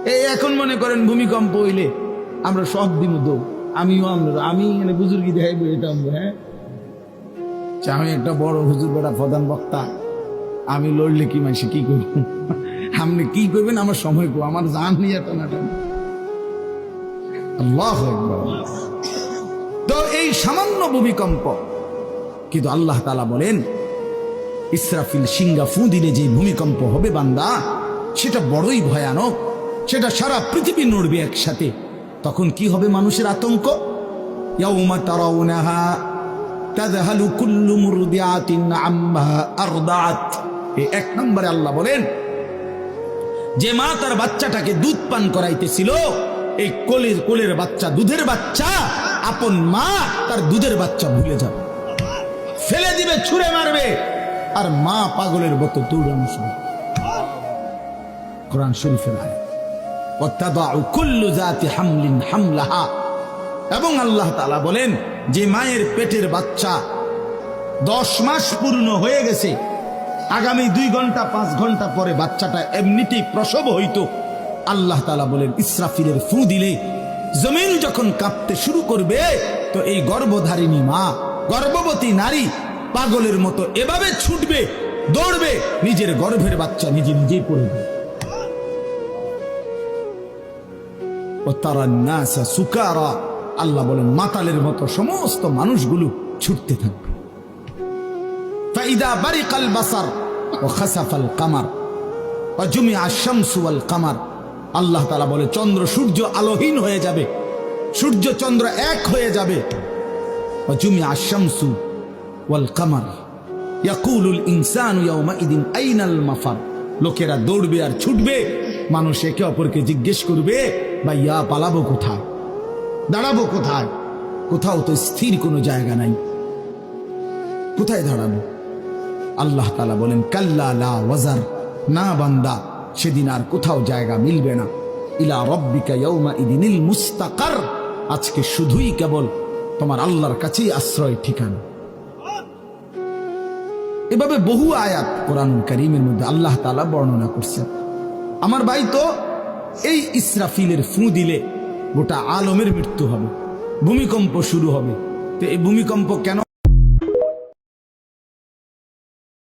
এই এখন মনে করেন ভূমিকম্প হইলে আমরা সব দিন দৌড়, আমি এখানে বুজুর্গি দেখাই এটা আমরা, হ্যাঁ আমি একটা বড় হুজুর বেড়া প্রধান বক্তা, আমি লড়লে কি মানুষ কি করব, আপনি কি করবেন আমার সময় কো, আমার জান নিয়ে এত না। আল্লাহু আকবার। তো এই সামান্য ভূমিকম্প, কিন্তু আল্লাহ তাআলা বলেন ইসরাফিল সিংহা ফু দিলে যে ভূমিকম্প হবে বান্দা, সেটা বড়ই ভয়ানক, সেটা সারা পৃথিবী নড়বে একসাথে। তখন কি হবে মানুষের আতঙ্ক? ইয়াউমা তারাউনাহা তাযহালু কুল্লু মুরদিআতিন আম্মা আরদাআত। এই এক নম্বরে আল্লাহ বলেন যে মা তার বাচ্চাটাকে দুধ পান করাইতেছিল, এই কোলের বাচ্চা, দুধের বাচ্চা, আপন মা তার দুধের বাচ্চা ভুলে যাবে, ফেলে দিবে, ছুঁড়ে মারবে, আর মা পাগলের মতো দৌড়ানো শুরু। কোরআন শরীফের আয়াত। ওয়াতাদাউ কুল্লু যাতি হামলিন হামলাহা। এবং আল্লাহ তাআলা বলেন যে মায়ের পেটের বাচ্চা 10 মাস পূর্ণ হয়ে গেছে, আগামী 2 ঘন্টা 5 ঘন্টা পরে বাচ্চাটা এমনিতেই প্রসব হইতো, আল্লাহ তাআলা বলেন ইসরাফিলের ফু দিলে জমিন যখন কাঁপতে শুরু করবে, তো এই গর্ভধারিণী মা, গর্ভবতী নারী পাগলের মতো এভাবে ছুটবে, দৌড়বে, নিজের গর্ভের বাচ্চা নিজে নিজেই পড়বে। সুকারা, আল্লাহ বলেন মাতালের মতো সমস্ত মানুষগুলো ছুটতে থাকবে। ফাইদা বারিকাল বাসার ওয়া খাসাফাল কামার ওয়া জুমিআ আশ-শামসু ওয়াল কামার। আল্লাহ তাআলা বলে চন্দ্র সূর্য আলোহীন হয়ে যাবে, সূর্য চন্দ্র এক হয়ে যাবে। ওয়া জুমিআ আশ-শামসু ওয়াল কামার ইয়াকুলুল ইনসানু ইয়াওমাইদিন আইনাল মাফার। লোকেরা দৌড়বে আর ছুটবে, মানুষ একে অপরকে জিজ্ঞেস করবে ভাইয়া পালাবো কোথায়, দাঁড়াবো কোথায়? কোথাও তো স্থির কোনো জায়গা নাই, কোথায় দাঁড়াবো? আল্লাহ তাআলা বলেন কাল্লা লা ওয়াজার, না বান্দা, সেদিন আর কোথাও জায়গা মিলবে না। ইলা রাব্বিকা ইয়াওমাইদিনিল মুস্তাকার, আজকে শুধুই কেবল তোমার আল্লাহর কাছেই আশ্রয় ঠিকানা। এভাবে বহু আয়াত কোরআনুল কারীমের মধ্যে আল্লাহ তাআলা বর্ণনা করছেন। আমার ভাই, তো এই ইসরাফিলের ফু দিলে গোটা আলমের মৃত্যু হবে, ভূমিকম্প শুরু হবে। তো এই ভূমিকম্প কেন